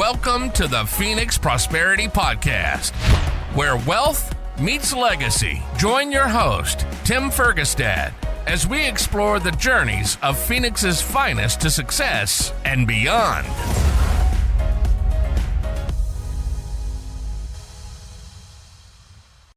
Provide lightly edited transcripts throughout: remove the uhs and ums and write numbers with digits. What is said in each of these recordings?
Welcome to the Phoenix Prosperity Podcast, where wealth meets legacy. Join your host, Tim Fergestad, as we explore the journeys of Phoenix's finest to success and beyond.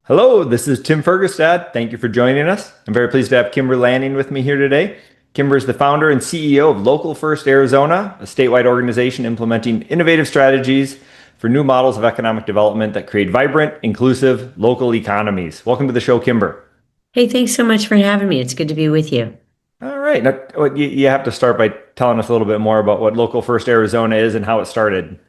Hello, this is Tim Fergestad. Thank you for joining us. I'm very pleased to have Kimber Lanning with me here today. Kimber is the founder and CEO of Local First Arizona, a statewide organization implementing innovative strategies for new models of economic development that create vibrant, inclusive local economies. Welcome to the show, Kimber. Hey, thanks so much for having me. It's good to be with you. All right. Now, you have to start by telling us a little bit more about what Local First Arizona is and how it started.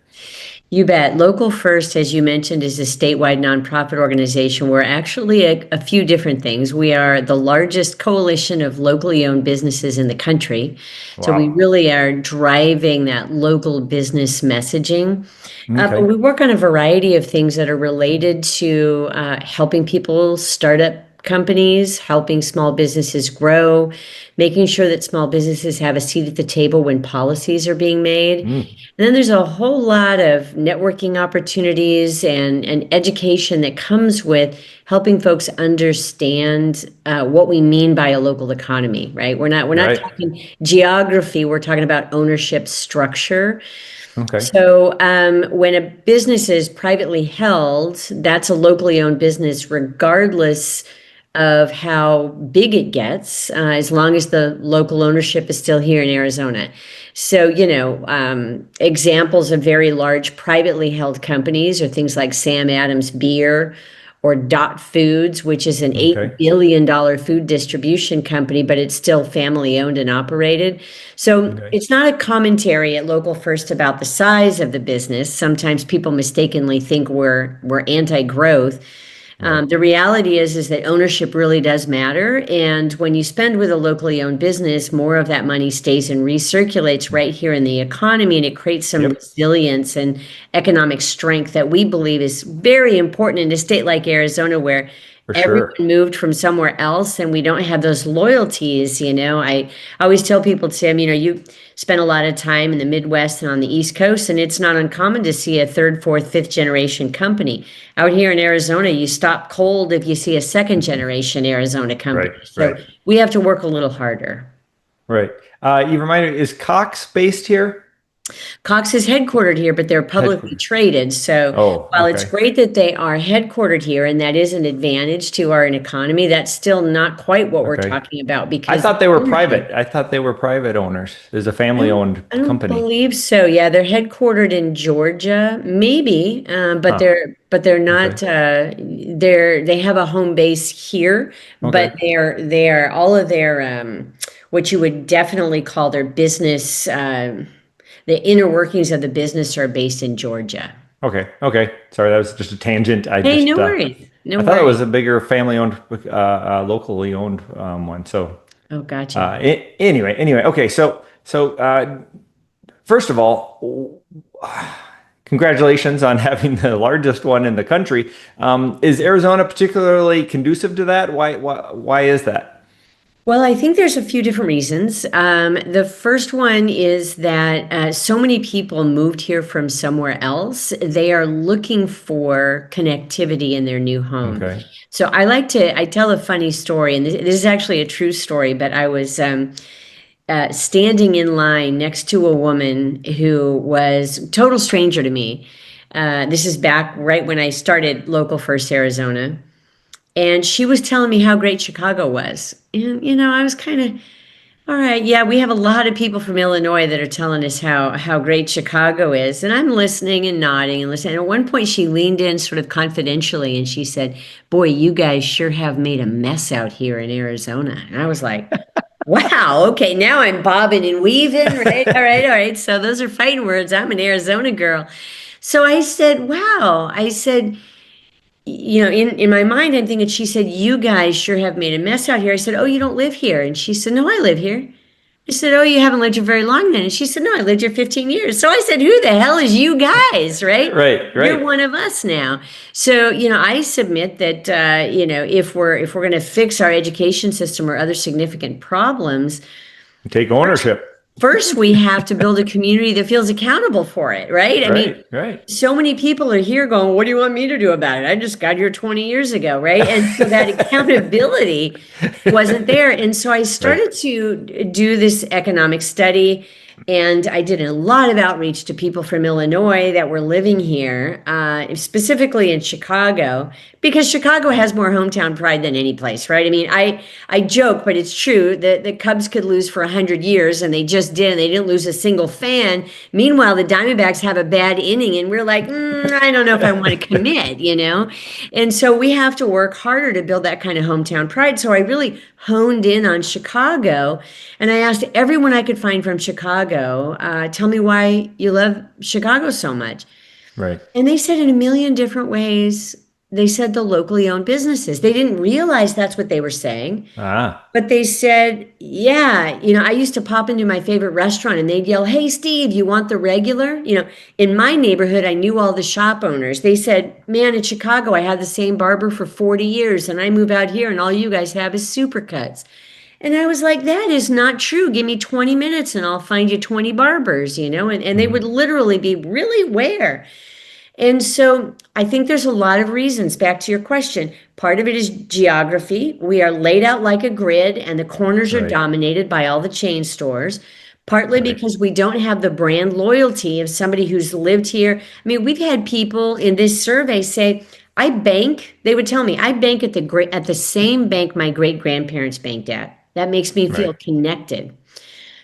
You bet. Local First, as you mentioned, is a statewide nonprofit organization. We're actually a few different things. We are the largest coalition of locally owned businesses in the country. Wow. So we really are driving that local business messaging. Okay. But we work on a variety of things that are related to helping people start up companies, helping small businesses grow, making sure that small businesses have a seat at the table when policies are being made. And then there's a whole lot of networking opportunities and education that comes with helping folks understand what we mean by a local economy, right? We're not talking geography, we're talking about ownership structure. Okay. So when a business is privately held, that's a locally owned business regardless of how big it gets, as long as the local ownership is still here in Arizona. So, examples of very large privately held companies are things like Sam Adams Beer or Dot Foods, which is an $8 billion food distribution company, but it's still family owned and operated. So It's not a commentary at Local First about the size of the business. Sometimes people mistakenly think we're anti-growth. The reality is that ownership really does matter. And when you spend with a locally owned business, more of that money stays and recirculates right here in the economy, and it creates some resilience and economic strength that we believe is very important in a state like Arizona, where everyone moved from somewhere else and we don't have those loyalties. I always tell people, Tim, you spend a lot of time in the Midwest and on the East Coast, and it's not uncommon to see a third, fourth, fifth generation company. Out here in Arizona, you stop cold if you see a second generation Arizona company. So we have to work a little harder. Right. You reminded me, is Cox based here? Cox is headquartered here, but they're publicly traded. So while it's great that they are headquartered here, and that is an advantage to our economy, that's still not quite what we're talking about. Because I thought they were private. I thought they were private owners. There's a family-owned company. I believe so. Yeah, they're headquartered in Georgia, maybe, but they're not. They have a home base here, but they're all of their what you would definitely call their business. The inner workings of the business are based in Georgia. Okay. Sorry, that was just a tangent. No worries. I thought it was a bigger family-owned, locally owned one. So. Oh, gotcha. Anyway. Okay. So first of all, congratulations on having the largest one in the country. Is Arizona particularly conducive to that? Why is that? Well, I think there's a few different reasons. The first one is that so many people moved here from somewhere else. They are looking for connectivity in their new home. Okay. So I tell a funny story, and this is actually a true story, but I was standing in line next to a woman who was a total stranger to me. This is back right when I started Local First Arizona. And she was telling me how great Chicago was. And, I was kind of, all right, yeah, we have a lot of people from Illinois that are telling us how great Chicago is. And I'm listening and nodding and listening. And at one point she leaned in sort of confidentially and she said, boy, you guys sure have made a mess out here in Arizona. And I was like, wow, okay, now I'm bobbing and weaving, right? All right. So those are fighting words. I'm an Arizona girl. So I said, wow. I said, in my mind, I'm thinking, she said, you guys sure have made a mess out here. I said, oh, you don't live here? And she said, no, I live here. I said, oh, you haven't lived here very long then? And she said, no, I lived here 15 years. So I said, who the hell is you guys, right? Right. You're one of us now. So, I submit that, if we're going to fix our education system or other significant problems, take ownership. first we have to build a community that feels accountable for it, right? I mean, Right. so many people are here going, what do you want me to do about it? I just got here 20 years ago, right? And so that accountability wasn't there. And so I started to do this economic study, and I did a lot of outreach to people from Illinois that were living here, specifically in Chicago, because Chicago has more hometown pride than any place, right? I mean, I joke, but it's true that the Cubs could lose for 100 years, and they just did, and they didn't lose a single fan. Meanwhile, the Diamondbacks have a bad inning, and we're like, I don't know if I want to commit, And so we have to work harder to build that kind of hometown pride. So I really honed in on Chicago, and I asked everyone I could find from Chicago, tell me why you love Chicago so much. Right. And they said in a million different ways. They said the locally owned businesses. They didn't realize that's what they were saying. But they said, yeah, I used to pop into my favorite restaurant and they'd yell, hey, Steve, you want the regular? In my neighborhood, I knew all the shop owners. They said, man, in Chicago, I had the same barber for 40 years and I move out here and all you guys have is supercuts. And I was like, that is not true. Give me 20 minutes and I'll find you 20 barbers, and they would literally be really where. And so I think there's a lot of reasons. Back to your question, part of it is geography. We are laid out like a grid and the corners are dominated by all the chain stores, partly because we don't have the brand loyalty of somebody who's lived here. I mean, we've had people in this survey say, they would tell me, I bank at the same bank my great-grandparents banked at. That makes me feel connected.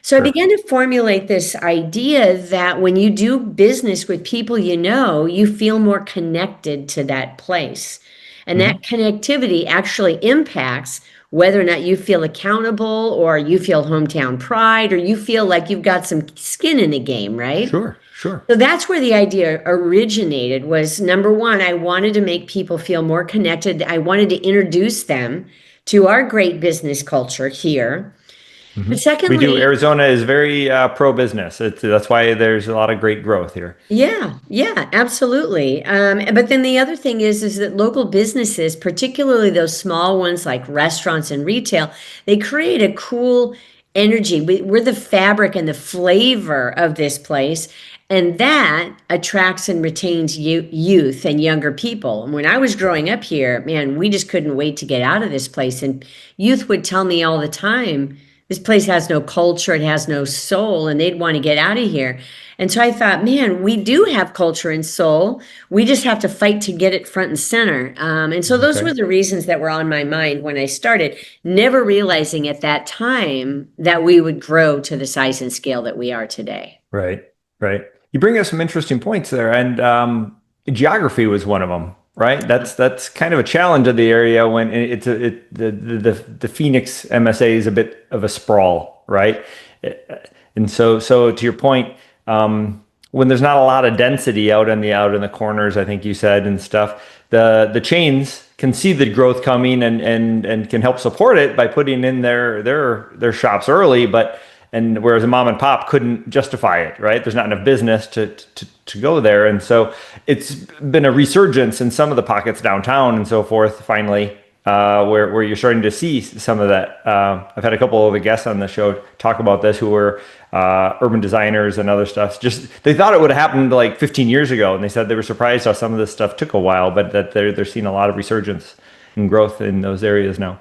So I began to formulate this idea that when you do business with people you feel more connected to that place. And that connectivity actually impacts whether or not you feel accountable or you feel hometown pride or you feel like you've got some skin in the game, right? Sure. So that's where the idea originated was, number one, I wanted to make people feel more connected. I wanted to introduce them to our great business culture here. But secondly, we do. Arizona is very pro-business. That's why there's a lot of great growth here. Yeah, absolutely. But then the other thing is that local businesses, particularly those small ones like restaurants and retail, they create a cool energy. We're the fabric and the flavor of this place. And that attracts and retains youth and younger people. And when I was growing up here, man, we just couldn't wait to get out of this place. And youth would tell me all the time, this place has no culture, it has no soul, and they'd want to get out of here. And so I thought, man, we do have culture and soul. We just have to fight to get it front and center. And so those were the reasons that were on my mind when I started, never realizing at that time that we would grow to the size and scale that we are today. Right. You bring up some interesting points there, and geography was one of them. Right, that's kind of a challenge of the area when the Phoenix MSA is a bit of a sprawl, right? And so to your point, when there's not a lot of density out in the corners, I think you said, and stuff, the chains can see the growth coming and can help support it by putting in their shops early, and whereas a mom and pop couldn't justify it, right? There's not enough business to go there. And so it's been a resurgence in some of the pockets downtown and so forth, finally, where you're starting to see some of that. I've had a couple of the guests on the show talk about this who were urban designers and other stuff. Just they thought it would have happened like 15 years ago. And they said they were surprised how some of this stuff took a while, but that they're seeing a lot of resurgence and growth in those areas now.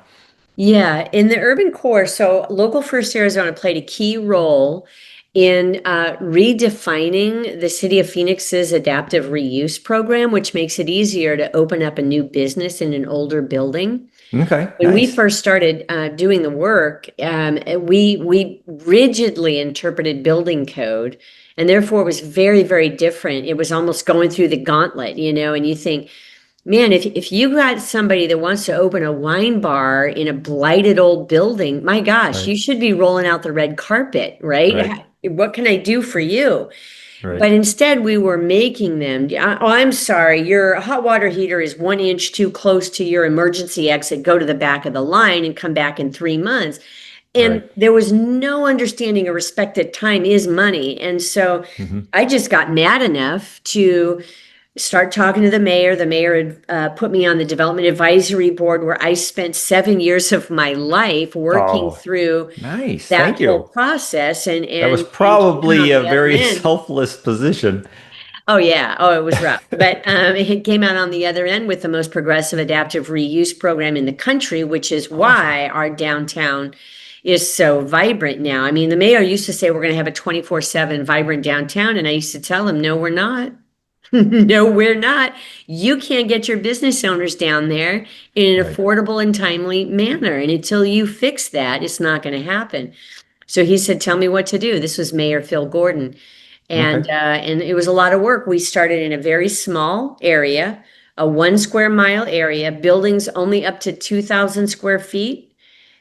Yeah, in the urban core, so Local First Arizona played a key role in redefining the City of Phoenix's adaptive reuse program, which makes it easier to open up a new business in an older building. Okay. When we first started doing the work, we rigidly interpreted building code, and therefore it was very, very different. It was almost going through the gauntlet, and you think, man, if you got somebody that wants to open a wine bar in a blighted old building, my gosh, you should be rolling out the red carpet, right? What can I do for you? Right. But instead, we were making them, I'm sorry, your hot water heater is 1 inch too close to your emergency exit. Go to the back of the line and come back in 3 months. And there was no understanding or respect that time is money. And so I just got mad enough to Start talking to the mayor. The mayor had put me on the development advisory board, where I spent 7 years of my life working Oh, through nice. that Thank whole you. process That was and came out probably on a the other very end. selfless position. Oh yeah. Oh, it was rough. But it came out on the other end with the most progressive adaptive reuse program in the country, which is Awesome. why our downtown is so vibrant now. I mean, the mayor used to say we're going to have a 24/7 vibrant downtown, and I used to tell him, no, we're not. No, we're not. You can't get your business owners down there in an Right. affordable and timely manner. And until you fix that, it's not going to happen. So he said, tell me what to do. This was Mayor Phil Gordon. Okay. And it was a lot of work. We started in a very small area, a 1 square mile area, buildings only up to 2,000 square feet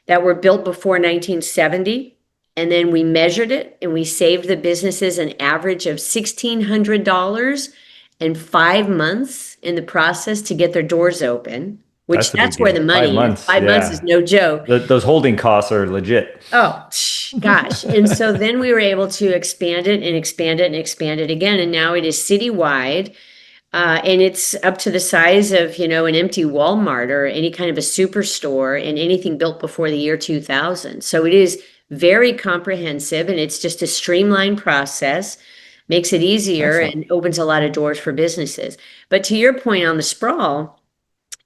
that were built before 1970. And then we measured it and we saved the businesses an average of $1,600 and 5 months in the process to get their doors open, which That's a big that's where deal. the Five money is. months. 5 months is Yeah. no joke. Those holding costs are legit. Oh, gosh. And so then we were able to expand it and expand it and expand it again. And now it is citywide. And it's up to the size of, an empty Walmart or any kind of a superstore and anything built before the year 2000. So it is very comprehensive, and it's just a streamlined process, makes it easier Excellent. and opens a lot of doors for businesses. But to your point on the sprawl,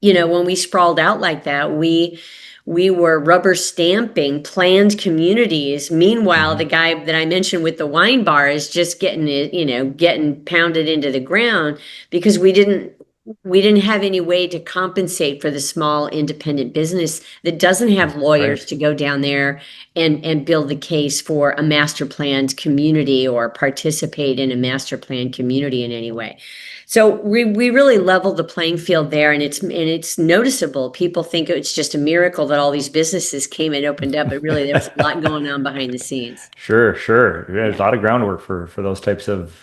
when we sprawled out like that, we were rubber stamping planned communities. Meanwhile, Mhm. the guy that I mentioned with the wine bar is just getting it, getting pounded into the ground because we didn't have any way to compensate for the small independent business that doesn't have lawyers Right. to go down there and build the case for a master planned community or participate in a master planned community in any way. So we really leveled the playing field there, and it's noticeable. People think it's just a miracle that all these businesses came and opened up, but really there was a lot going on behind the scenes. Sure, sure. There's a Yeah. lot of groundwork for those types of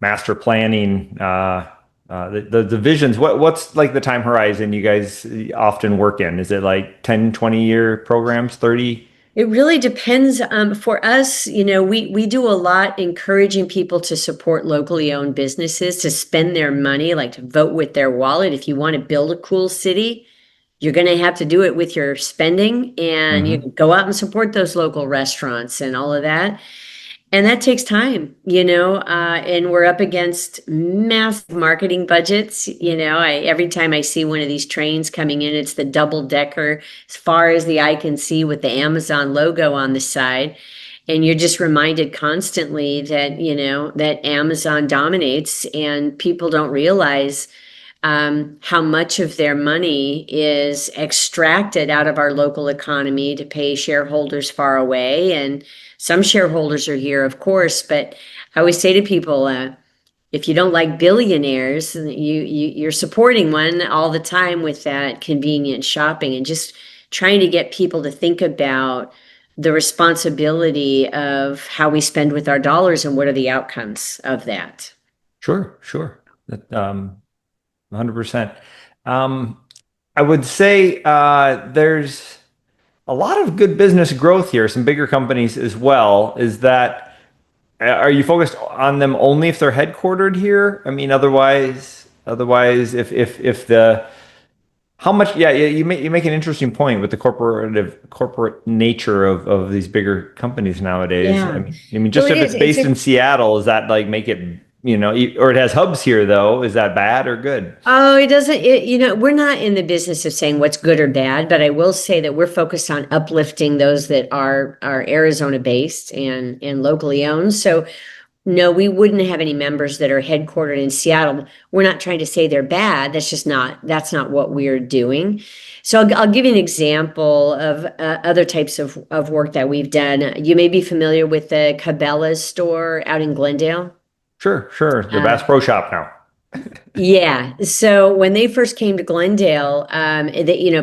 master planning, the visions. What's like the time horizon you guys often work in? Is it like 10, 20-year programs, 30? It really depends. For us, we do a lot encouraging people to support locally owned businesses, to spend their money, like to vote with their wallet. If you want to build a cool city, you're going to have to do it with your spending, and you Hmm. can go out and support those local restaurants and all of that. And that takes time, and we're up against massive marketing budgets. Every time I see one of these trains coming in, it's the double decker as far as the eye can see with the Amazon logo on the side. And you're just reminded constantly that, that Amazon dominates, and people don't realize how much of their money is extracted out of our local economy to pay shareholders far away. And some shareholders are here, of course, but I always say to people, if you don't like billionaires, you're supporting one all the time with that convenient shopping, and just trying to get people to think about the responsibility of how we spend with our dollars and what are the outcomes of that. Sure, sure. 100%. Um, I would say there's a lot of good business growth here, some bigger companies as well. Is that, are you focused on them only if they're headquartered here? I mean, otherwise, if the how much, yeah, you make an interesting point with the corporate nature of these bigger companies nowadays. I Yeah. mean, I mean, Well, just it if is. it's based in Seattle, does that like make it, or it has hubs here though? Is that bad or good? Oh, it doesn't, we're not in the business of saying what's good or bad, but I will say that we're focused on uplifting those that are Arizona based and locally owned. So no, we wouldn't have any members that are headquartered in Seattle. We're not trying to say they're bad. That's not what we're doing. So I'll give you an example of other types of work that we've done. You may be familiar with the Cabela's store out in Glendale. Sure, sure. The Uh, Bass Pro Shop now. Yeah. So when they first came to Glendale,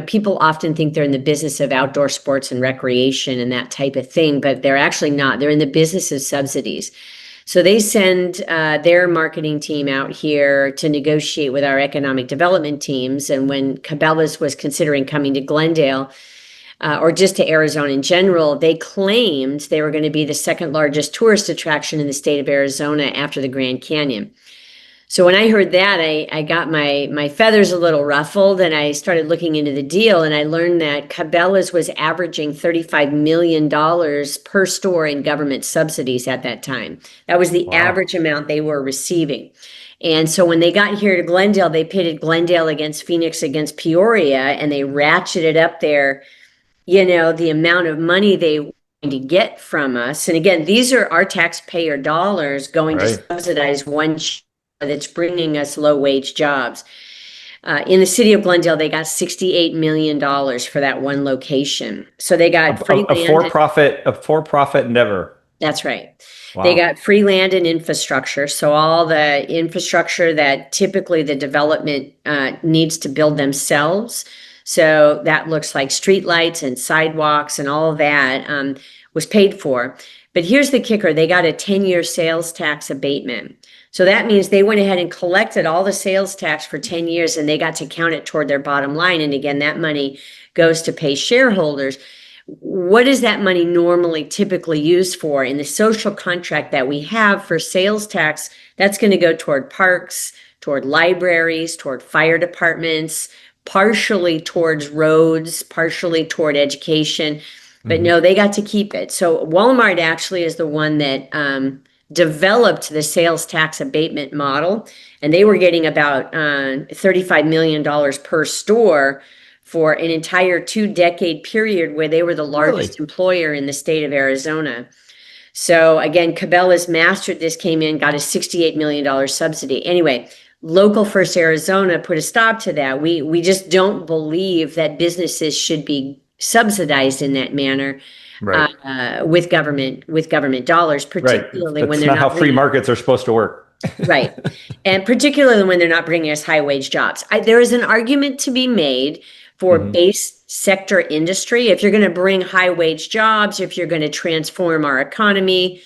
people often think they're in the business of outdoor sports and recreation and that type of thing, but they're actually not. They're in the business of subsidies. So they send their marketing team out here to negotiate with our economic development teams. And when Cabela's was considering coming to Glendale, or just to Arizona in general, they claimed they were going to be the second largest tourist attraction in the state of Arizona after the Grand Canyon. So when I heard that, I got my feathers a little ruffled, and I started looking into the deal, and I learned that Cabela's was averaging $35 million per store in government subsidies at that time. That was the Wow. average amount they were receiving. And so when they got here to Glendale, they pitted Glendale against Phoenix against Peoria, and they ratcheted up the amount of money they were going to get from us. And again, these are our taxpayer dollars going to Right. subsidize one that's bringing us low wage jobs. In the city of Glendale, they got $68 million for that one location. So they got free A land. for-profit endeavor. That's right. They Wow. got free land and infrastructure. So all the infrastructure that typically the development needs to build themselves. So that looks like streetlights and sidewalks and all of that was paid for. But here's the kicker. They got a 10-year sales tax abatement. So that means they went ahead and collected all the sales tax for 10 years, and they got to count it toward their bottom line. And again, that money goes to pay shareholders. What is that money normally typically used for? In the social contract that we have for sales tax, that's going to go toward parks, toward libraries, toward fire departments, partially towards roads, partially toward education. But no, they got to keep it. So Walmart actually is the one that developed the sales tax abatement model, and they were getting about $35 million per store for an entire 2-decade period where they were the largest employer in the state of Arizona. So again, Cabela's mastered this, came in, got a $68 million subsidy. Anyway, Local First Arizona put a stop to that. We just don't believe that businesses should be subsidized in that manner. Right. With government dollars, particularly when That's they're not how not free markets are supposed to work. right, and particularly when they're not bringing us high wage jobs. There is an argument to be made for base sector industry. If you're going to bring high wage jobs, if you're going to transform our economy,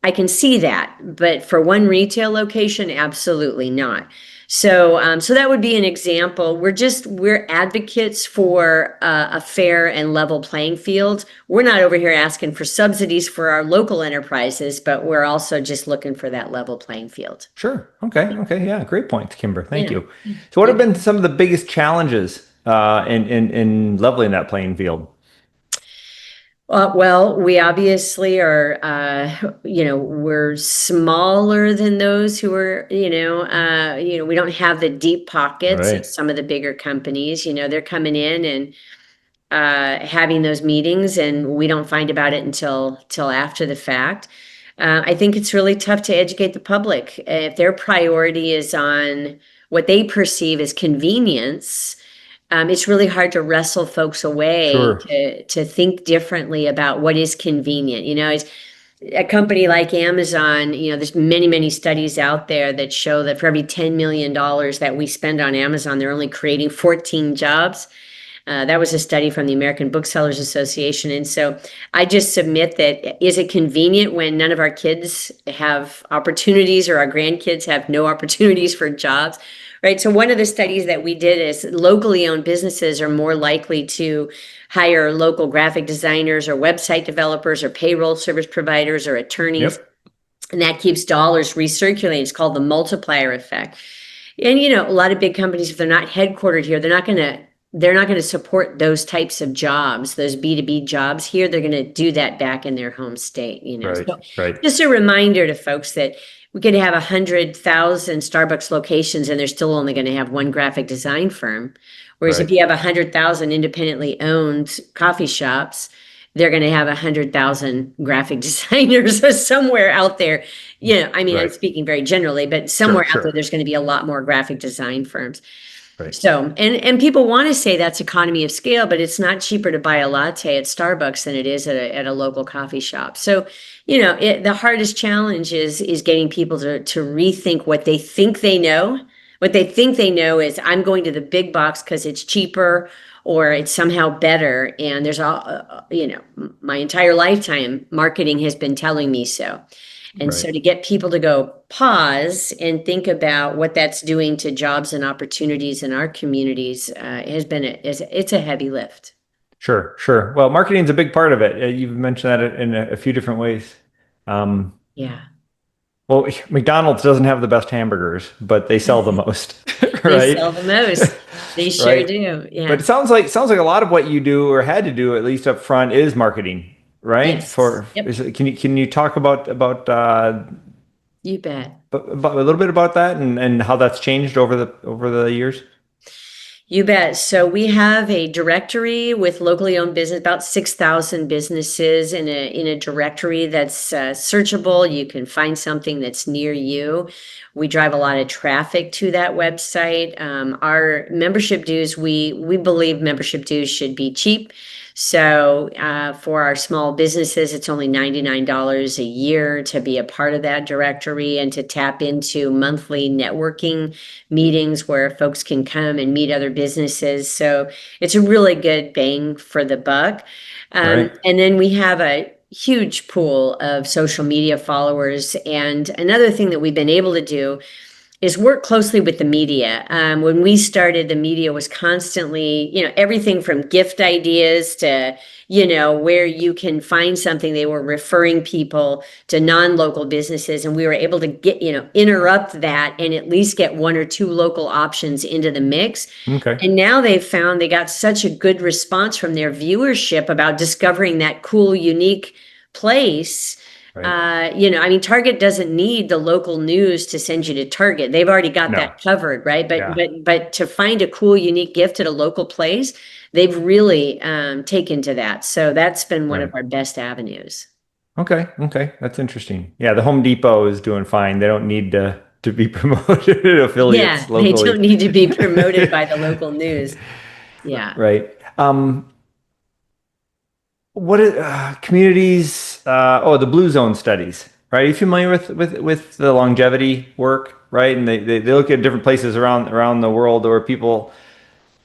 I can see that. But for one retail location, absolutely not. So that would be an example. We're advocates for a fair and level playing field. We're not over here asking for subsidies for our local enterprises, but we're also just looking for that level playing field. Sure. Okay. Yeah. Great point, Kimber. Thank Yeah. you. So, what have been some of the biggest challenges in leveling that playing field? Well, we obviously are, we're smaller than those who are, we don't have the deep pockets of Right. some of the bigger companies. They're coming in and having those meetings, and we don't find about it till after the fact. I think it's really tough to educate the public. If their priority is on what they perceive as convenience, it's really hard to wrestle folks away Sure. to think differently about what is convenient. It's a company like Amazon, there's many, many studies out there that show that for every $10 million that we spend on Amazon, they're only creating 14 jobs. That was a study from the American Booksellers Association. And so I just submit that, is it convenient when none of our kids have opportunities or our grandkids have no opportunities for jobs? Right. So one of the studies that we did is locally owned businesses are more likely to hire local graphic designers or website developers or payroll service providers or attorneys. Yep. And that keeps dollars recirculating. It's called the multiplier effect. And, a lot of big companies, if they're not headquartered here, they're not going to support those types of jobs, those B2B jobs here. They're going to do that back in their home state, Right. So Right. just a reminder to folks that we could have 100,000 Starbucks locations and they're still only going to have one graphic design firm. Whereas if Right. you have 100,000 independently owned coffee shops, they're going to have 100,000 graphic designers somewhere out there. I'm Right. speaking very generally, but somewhere Sure. out there, there's going to be a lot more graphic design firms. Right. So, and people want to say that's economy of scale, but it's not cheaper to buy a latte at Starbucks than it is at a local coffee shop. So, the hardest challenge is getting people to rethink what they think they know. What they think they know is, I'm going to the big box because it's cheaper or it's somehow better. And there's my entire lifetime, marketing has been telling me so. And so Right. to get people to go pause and think about what that's doing to jobs and opportunities in our communities has been it's a heavy lift. Sure. Well, marketing is a big part of it. You've mentioned that in a few different ways. Um, Yeah. Well, McDonald's doesn't have the best hamburgers, but they sell the most, They right? sell the most. They sure Right. do. But Yeah. it sounds like a lot of what you do or had to do at least up front is marketing, right? Yes. Yep. Can you talk about You bet. about a little bit about that and how that's changed over the years? You bet. So we have a directory with locally owned business, about 6,000 businesses in a directory that's searchable. You can find something that's near you. We drive a lot of traffic to that website. Our membership dues, we believe membership dues should be cheap. So for our small businesses, it's only $99 a year to be a part of that directory and to tap into monthly networking meetings where folks can come and meet other businesses. So it's a really good bang for the buck. Right. And then we have a huge pool of social media followers. And another thing that we've been able to do is work closely with the media. When we started, the media was constantly, everything from gift ideas to, where you can find something. They were referring people to non-local businesses, and we were able to get, interrupt that and at least get one or two local options into the mix. Okay. And now they've found they got such a good response from their viewership about discovering that cool, unique place. Right. Target doesn't need the local news to send you to Target. They've already got No. that covered, right? But Yeah. but to find a cool, unique gift at a local place, they've really taken to that. So that's been one of Right. our best avenues. Okay. Okay. That's interesting. Yeah, the Home Depot is doing fine. They don't need to be promoted Yeah, affiliates they locally. don't need to be promoted by the local news. Yeah. Right. What is communities? The Blue Zone studies, right? Are you familiar with the longevity work, right? And they look at different places around the world where people.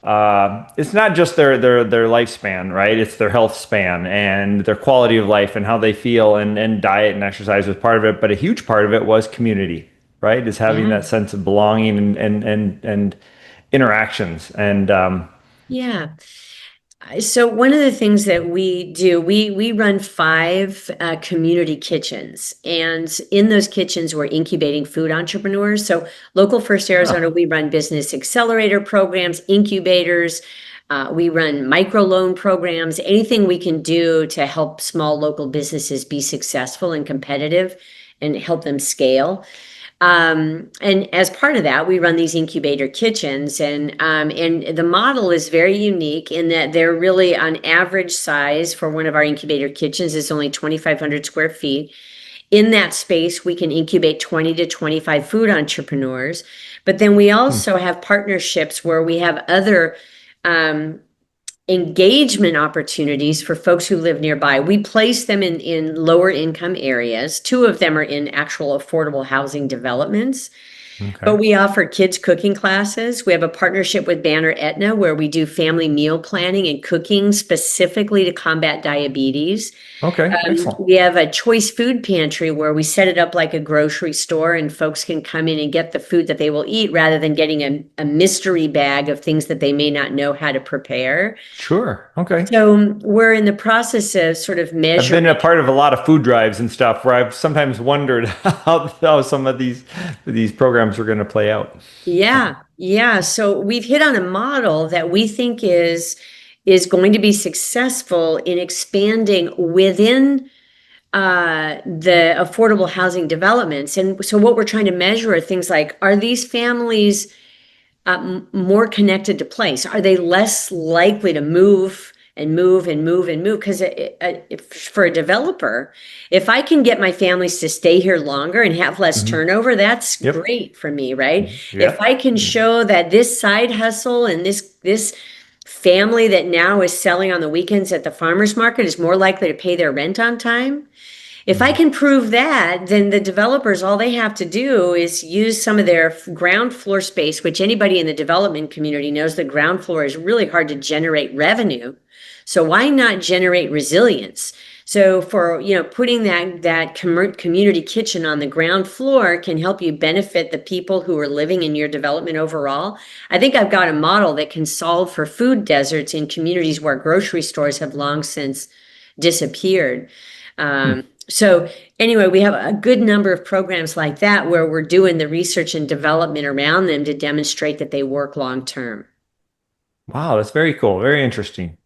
It's not just their lifespan, right? It's their health span and their quality of life and how they feel, and diet and exercise was part of it, but a huge part of it was community, right? Is having Yeah. that sense of belonging and interactions Yeah. So one of the things that we do, we run 5 community kitchens, and in those kitchens, we're incubating food entrepreneurs. So Local First Arizona, we run business accelerator programs, incubators. We run microloan programs, anything we can do to help small local businesses be successful and competitive and help them scale. And as part of that, we run these incubator kitchens, and the model is very unique in that they're really on average size for one of our incubator kitchens is only 2,500 square feet. In that space, we can incubate 20 to 25 food entrepreneurs, but then we also have partnerships where we have other engagement opportunities for folks who live nearby. We place them in lower income areas. 2 of them are in actual affordable housing developments. But Okay. we offer kids cooking classes. We have a partnership with Banner Aetna where we do family meal planning and cooking specifically to combat diabetes. Okay. Excellent. We have a choice food pantry where we set it up like a grocery store and folks can come in and get the food that they will eat rather than getting a mystery bag of things that they may not know how to prepare. Sure. Okay. So we're in the process of sort of I've measuring. been a part of a lot of food drives and stuff where I've sometimes wondered how some of these programs are going to play out. Yeah, yeah. So we've hit on a model that we think is going to be successful in expanding within the affordable housing developments. And so what we're trying to measure are things like, are these families more connected to place? Are they less likely to move and move and move and move? Because for a developer, if I can get my families to stay here longer and have less turnover, that's Yep. great for me, right? Yeah. If I can show that this side hustle and this family that now is selling on the weekends at the farmer's market is more likely to pay their rent on time. If I can prove that, then the developers, all they have to do is use some of their ground floor space, which anybody in the development community knows the ground floor is really hard to generate revenue. So why not generate resilience? So for, putting that community kitchen on the ground floor can help you benefit the people who are living in your development overall. I think I've got a model that can solve for food deserts in communities where grocery stores have long since disappeared. So anyway, we have a good number of programs like that where we're doing the research and development around them to demonstrate that they work long term. Wow, that's very cool. Very interesting.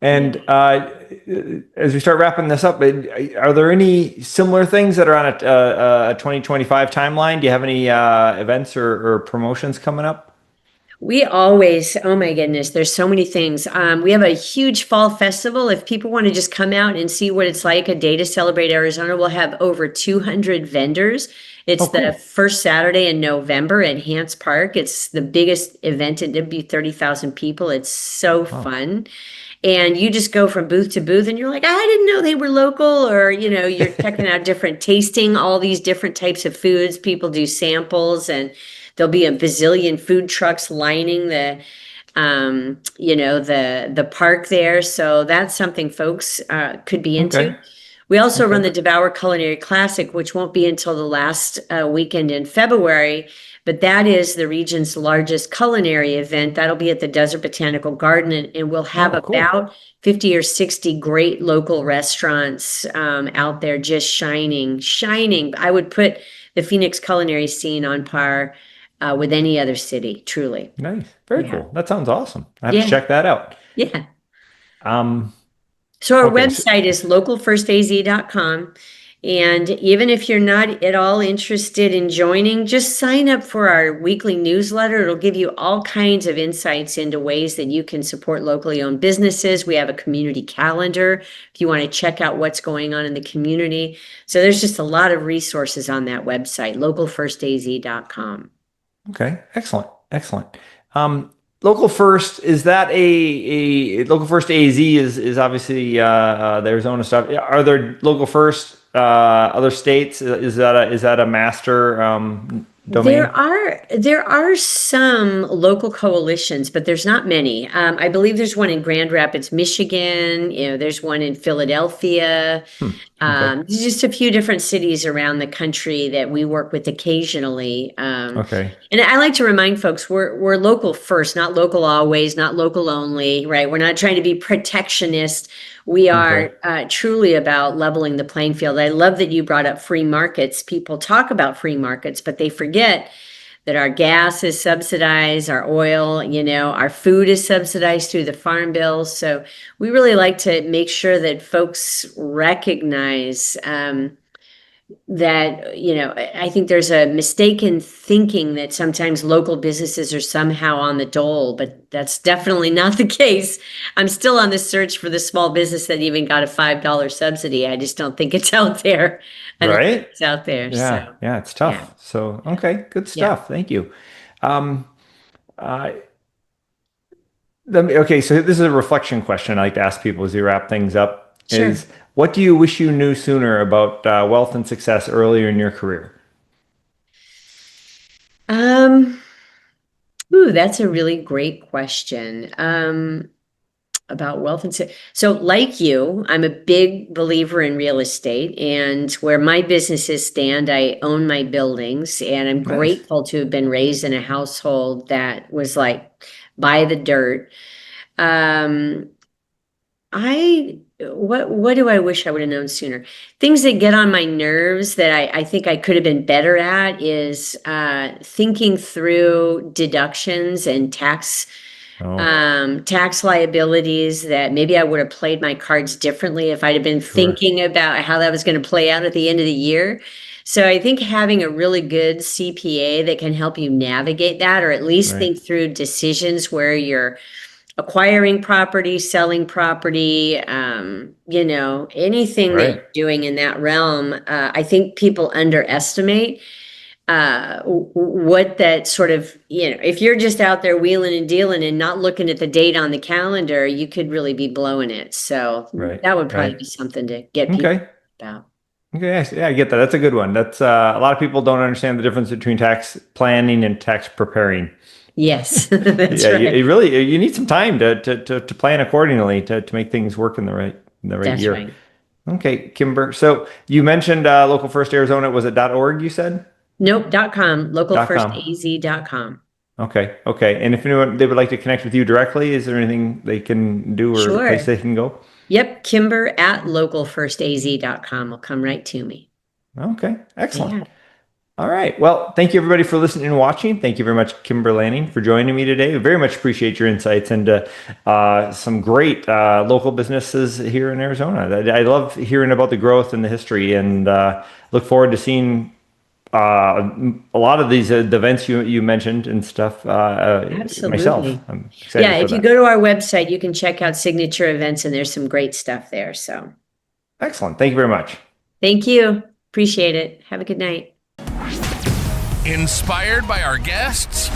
And Yeah. as we start wrapping this up, are there any similar things that are on a 2025 timeline? Do you have any events or promotions coming up? We always, oh my goodness, there's so many things. We have a huge fall festival. If people want to just come out and see what it's like a day to celebrate Arizona, we'll have over 200 vendors. It's Oh, the cool. first Saturday in November at Hance Park. It's the biggest event. It'd be 30,000 people. It's so Wow. fun. And you just go from booth to booth and you're like, I didn't know they were local, or, you're checking out different tasting, all these different types of foods. People do samples, and there'll be a bazillion food trucks lining the park there. So that's something folks could be into. Okay. We also run Okay. the Devour Culinary Classic, which won't be until the last weekend in February, but that is the region's largest culinary event. That'll be at the Desert Botanical Garden, and we'll have Oh, cool. about 50 or 60 great local restaurants out there just shining. I would put the Phoenix culinary scene on par with any other city, truly. Nice. Very Yeah. cool. That sounds awesome. I have to Yeah. check that out. Yeah. Um, So our okay. So, website is localfirstaz.com. And even if you're not at all interested in joining, just sign up for our weekly newsletter. It'll give you all kinds of insights into ways that you can support locally owned businesses. We have a community calendar if you want to check out what's going on in the community. So there's just a lot of resources on that website, localfirstaz.com. okay. Excellent. Excellent. Local First, is that a Local First AZ is obviously the Arizona stuff. Are there Local First other states? Is that a master domain? There are some local coalitions, but there's not many. I believe there's one in Grand Rapids, Michigan. There's one in Philadelphia. Okay. There's just a few different cities around the country that we work with occasionally. Okay. And I like to remind folks we're local first, not local always, not local only, right? We're not trying to be protectionist. We are Okay. truly about leveling the playing field. I love that you brought up free markets. People talk about free markets, but they forget that our gas is subsidized, our oil, our food is subsidized through the farm bills. So we really like to make sure that folks recognize that, I think there's a mistaken thinking that sometimes local businesses are somehow on the dole, but that's definitely not the case. I'm still on the search for the small business that even got a $5 subsidy. I just don't think it's out there. I don't think Right? it's out there. Yeah. So, Yeah. It's yeah. tough. So, okay. Good Yeah. stuff. Thank you. Um, uh, okay. So this is a reflection question I like to ask people as we wrap things up Sure. is what do you wish you knew sooner about wealth and success earlier in your career? Um, that's a really great question. About wealth and so like you, I'm a big believer in real estate, and where my businesses stand, I own my buildings, and I'm Nice. grateful to have been raised in a household that was like by the dirt. Um, what do I wish I would have known sooner? Things that get on my nerves that I think I could have been better at is thinking through deductions and Oh, tax liabilities, that maybe I would have played my cards differently if I'd have been sure. thinking about how that was going to play out at the end of the year. So I think having a really good CPA that can help you navigate that, or at least Right. think through decisions where you're acquiring property, selling property, anything that Right. you're doing in that realm. I think people underestimate what that sort of, if you're just out there wheeling and dealing and not looking at the date on the calendar, you could really be blowing it. So Right. that would probably Right. be something to get people Okay. about. Okay. Yeah, I get that. That's a good one. That's a lot of people don't understand the difference between tax planning and tax preparing. Yes, that's Yeah, right. you really you need some time to plan accordingly to make things work in the right That's year. right. Okay, Kimber. So you mentioned Local First Arizona. Was it .org? You said Nope, .com, .com. localfirstaz.com. Okay, okay. And if anyone they would like to connect with you directly, is there anything they can do or a place Sure. they can go? Yep, Kimber at localfirstaz.com will come right to me. Okay, excellent. Yeah. All right. Well, thank you everybody for listening and watching. Thank you very much, Kimber Lanning, for joining me today. We very much appreciate your insights into some great local businesses here in Arizona. I love hearing about the growth and the history, and look forward to seeing a lot of these the events you mentioned and stuff. Absolutely. Myself, I'm excited. Yeah, for if you that. go to our website, you can check out signature events, and there's some great stuff there. So Excellent. Thank you very much. thank you. Appreciate it. Have a good night. Inspired by our guests?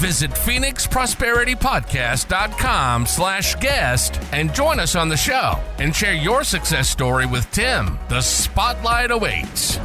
Visit phoenixprosperitypodcast.com/guest and join us on the show and share your success story with Tim. The spotlight awaits.